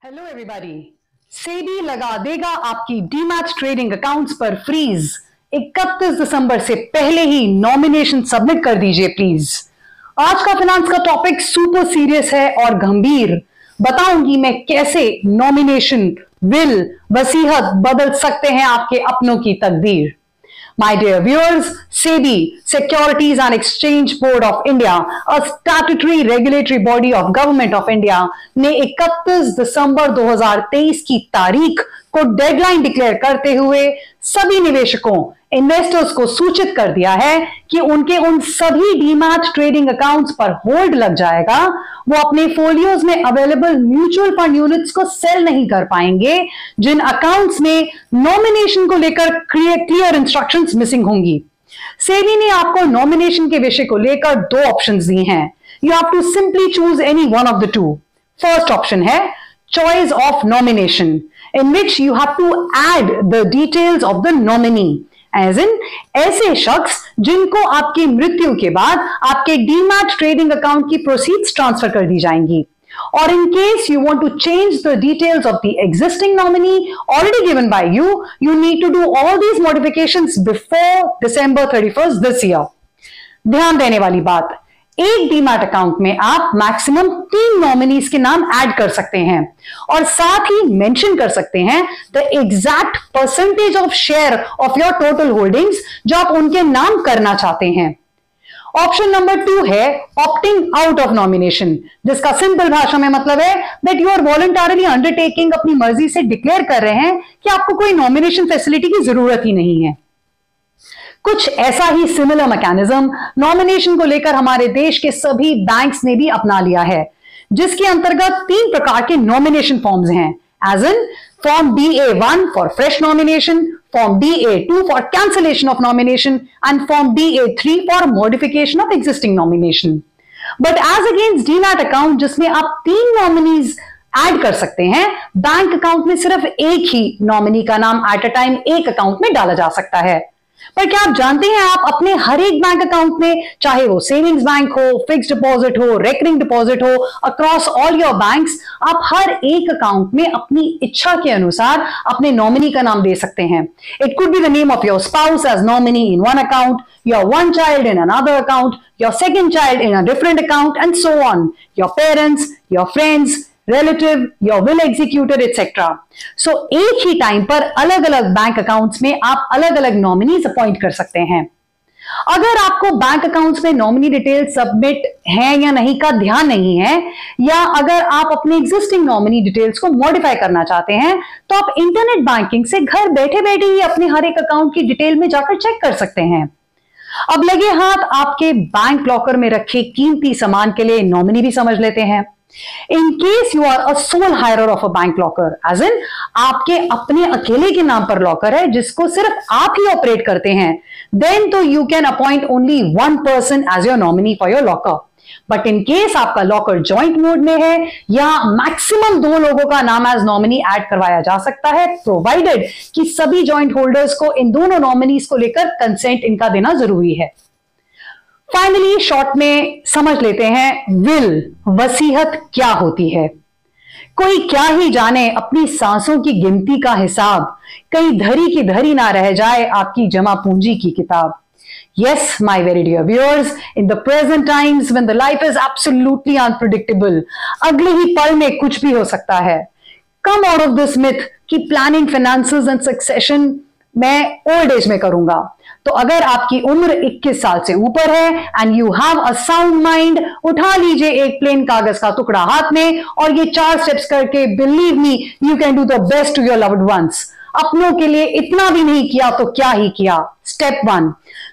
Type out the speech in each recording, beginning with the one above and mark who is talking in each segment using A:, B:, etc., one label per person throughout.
A: Hello everybody. SEBI लगा देगा आपकी डीमैट ट्रेडिंग अकाउंट्स पर फ्रीज। 31 दिसंबर से पहले ही नॉमिनेशन सबमिट कर दीजिए प्लीज। आज का फाइनेंस का टॉपिक सुपर सीरियस है और गंभीर। बताऊंगी मैं कैसे नॉमिनेशन, विल, वसीयत बदल सकते हैं आपके अपनों की तकदीर। My dear viewers, SEBI, Securities and Exchange Board of India, a statutory regulatory body of Government of India, ने 31 दिसंबर 2023 की तारीख को डेडलाइन डिक्लेयर करते हुए सभी निवेशकों, इन्वेस्टर्स को सूचित कर दिया है कि उनके उन सभी डीमैट ट्रेडिंग अकाउंट्स पर होल्ड लग जाएगा। वो अपने फोलियोज में अवेलेबल म्यूचुअल फंड यूनिट्स को सेल नहीं कर पाएंगे जिन अकाउंट्स में नॉमिनेशन को लेकर क्लियर इंस्ट्रक्शंस मिसिंग होंगी। सेबी ने आपको नॉमिनेशन के विषय को लेकर दो ऑप्शंस दिए हैं। You have to simply choose any one of the two. First option है choice of nomination, in which you have to add the details of the nominee, as in ऐसे शख्स जिनको आपकी मृत्यु के बाद आपके डीमैट ट्रेडिंग अकाउंट की प्रोसीड्स ट्रांसफर कर दी जाएंगी। और in case you want to change the details of the existing nominee already given by you, you need to do all these modifications before December 31st this year. ध्यान देने वाली बात, एक demat account में आप मैक्सिमम 3 नॉमिनीज के नाम add कर सकते हैं और साथ ही मेंशन कर सकते हैं the exact percentage of share of your total holdings जो आप उनके नाम करना चाहते हैं। ऑप्शन नंबर 2 है ऑप्टिंग आउट ऑफ नॉमिनेशन, जिसका सिंपल भाषा में मतलब है that you are voluntarily undertaking, अपनी मर्जी से डिक्लेयर कर रहे हैं कि आपको कोई नॉमिनेशन फैसिलिटी की जरूरत ही नहीं है। कुछ ऐसा ही सिमिलर मैकेनिज्म नॉमिनेशन को लेकर हमारे देश के सभी बैंक्स ने भी अपना लिया है, जिसके अंतर्गत 3 प्रकार के नॉमिनेशन फॉर्म्स हैं, as in form DA1 for fresh nomination, form DA2 for cancellation of nomination and form DA3 for modification of existing nomination. But as against demat account जिसमें आप 3 नॉमिनीज ऐड कर सकते हैं, बैंक अकाउंट में सिर्फ एक ही nominee का नाम एट अ टाइम एक अकाउंट में डाला जा सकता है। पर क्या आप जानते हैं आप अपने हर एक बैंक अकाउंट में, चाहे वो सेविंग्स बैंक हो, फिक्स्ड डिपॉजिट हो, रेकरिंग डिपॉजिट हो, अक्रॉस ऑल योर बैंक्स, आप हर एक अकाउंट में अपनी इच्छा के अनुसार अपने नॉमिनी का नाम दे सकते हैं। It could be the name of your spouse as nominee in one account, your one child in another account, your second child in a different account and so on, your parents, your friends, relative, your will executor, etc. So एक ही time पर अलग अलग bank accounts में आप अलग अलग nominees appoint कर सकते हैं। अगर आपको बैंक अकाउंट्स में नॉमिनी डिटेल सबमिट है या नहीं का ध्यान नहीं है, या अगर आप अपने एग्जिस्टिंग नॉमिनी डिटेल्स को मॉडिफाई करना चाहते हैं, तो आप इंटरनेट बैंकिंग से घर बैठे बैठे ही अपने हर एक अकाउंट की डिटेल में जाकर चेक कर सकते हैं। अब लगे हाथ आपके बैंक लॉकर में रखे कीमती सामान के लिए नॉमिनी भी समझ लेते हैं। In case you are a sole hirer of a bank locker, as in आपके अपने अकेले के नाम पर लॉकर है जिसको सिर्फ आप ही ऑपरेट करते हैं, then तो you can appoint only one person as your nominee for your locker. But in case आपका लॉकर जॉइंट मोड में है, या मैक्सिमम 2 लोगों का नाम एज नॉमिनी ऐड करवाया जा सकता है, प्रोवाइडेड कि सभी जॉइंट होल्डर्स को इन दोनों नॉमिनीज को लेकर कंसेंट इनका देना जरूरी है। फाइनली शॉर्ट में समझ लेते हैं विल, वसीयत क्या होती है। कोई क्या ही जाने अपनी सांसों की गिनती का हिसाब, कहीं धरी की धरी ना रह जाए आपकी जमा पूंजी की किताब। Yes, my very dear viewers, in the present times when the life is absolutely unpredictable, अगले ही पल में कुछ भी हो सकता है। Come out of this myth कि प्लानिंग, फाइनेंसेस एंड सक्सेशन मैं ओल्ड एज में करूंगा। तो अगर आपकी उम्र 21 साल से ऊपर है and you have a sound mind, उठा लीजिए एक प्लेन कागज का टुकड़ा हाथ में और ये 4 स्टेप्स करके believe me you can do the best to your loved ones. अपनों के लिए इतना भी नहीं किया तो क्या ही किया। Step 1.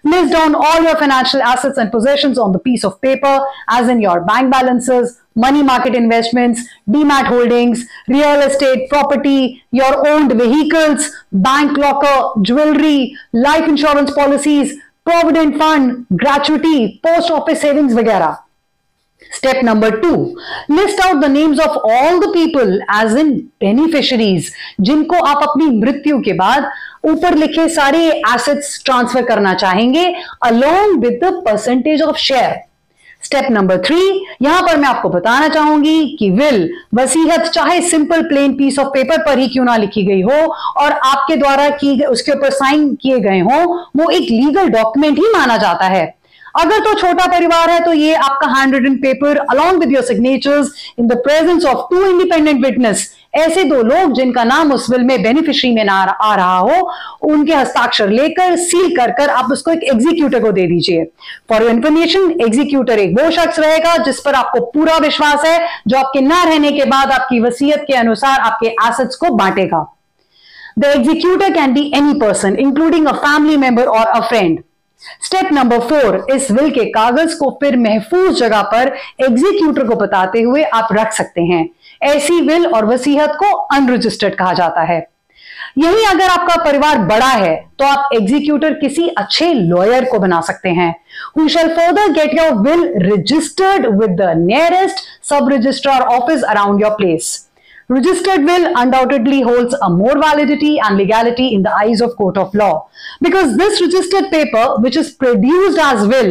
A: List down all your financial assets and possessions on the piece of paper, as in your bank balances, money market investments, demat holdings, real estate, property, your owned vehicles, bank locker, jewelry, life insurance policies, provident fund, gratuity, post office savings वगैरह। Step number 2, list out the names of all the people as in beneficiaries जिनको आप अपनी मृत्यु के बाद ऊपर लिखे सारे एसेट्स ट्रांसफर करना चाहेंगे along with the percentage of share। Step number 3, यहां पर मैं आपको बताना चाहूंगी कि विल, वसीयत, चाहे simple plain piece of paper पर ही क्यों ना लिखी गई हो और आपके द्वारा की उसके ऊपर साइन किए गए हो, वो एक लीगल डॉक्यूमेंट ही माना जाता है। अगर तो छोटा परिवार है तो ये आपका hand written paper along with your signatures in the presence of 2 independent witness, ऐसे 2 लोग जिनका नाम उस विल में बेनिफिशियरी में ना आ रहा हो, उनके हस्ताक्षर लेकर सील कर आप उसको एक एग्जीक्यूटर को दे दीजिए। फॉर योर इन्फॉर्मेशन, एग्जीक्यूटर एक वो शख्स रहेगा जिस पर आपको पूरा विश्वास है, जो आपके ना रहने के बाद आपकी वसीयत के अनुसार आपके एसेट्स को बांटेगा। The executor can be any person including a family member और अ फ्रेंड। स्टेप नंबर 4, इस विल के कागज को फिर महफूज जगह पर एग्जीक्यूटर को बताते हुए आप रख सकते हैं। ऐसी विल और वसीयत को अनरजिस्टर्ड कहा जाता है। यही अगर आपका परिवार बड़ा है तो आप एग्जीक्यूटर किसी अच्छे लॉयर को बना सकते हैं, who shall further get your will registered with the nearest sub-registrar office around your place. Registered will undoubtedly holds a more validity and legality in the eyes of court of law, because this registered paper, which is produced as will,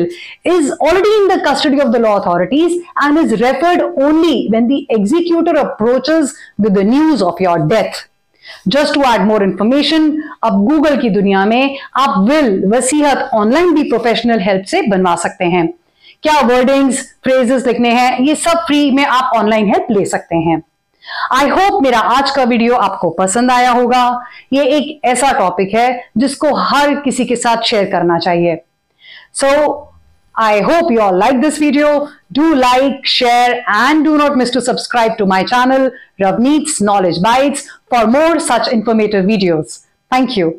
A: is already in the custody of the law authorities and is referred only when the executor approaches with the news of your death. Just to add more information, अब Google की दुनिया में आप will, वसीयत online भी professional help से बनवा सकते हैं। क्या वर्डिंग्स, फ्रेजेस लिखने हैं, ये सब फ्री में आप ऑनलाइन हेल्प ले सकते हैं। आई होप मेरा आज का वीडियो आपको पसंद आया होगा। ये एक ऐसा टॉपिक है जिसको हर किसी के साथ शेयर करना चाहिए। सो I hope you all like this video. Do like, share and do not miss to subscribe to my channel Ravneet's Knowledge Bites for more such informative videos. Thank you.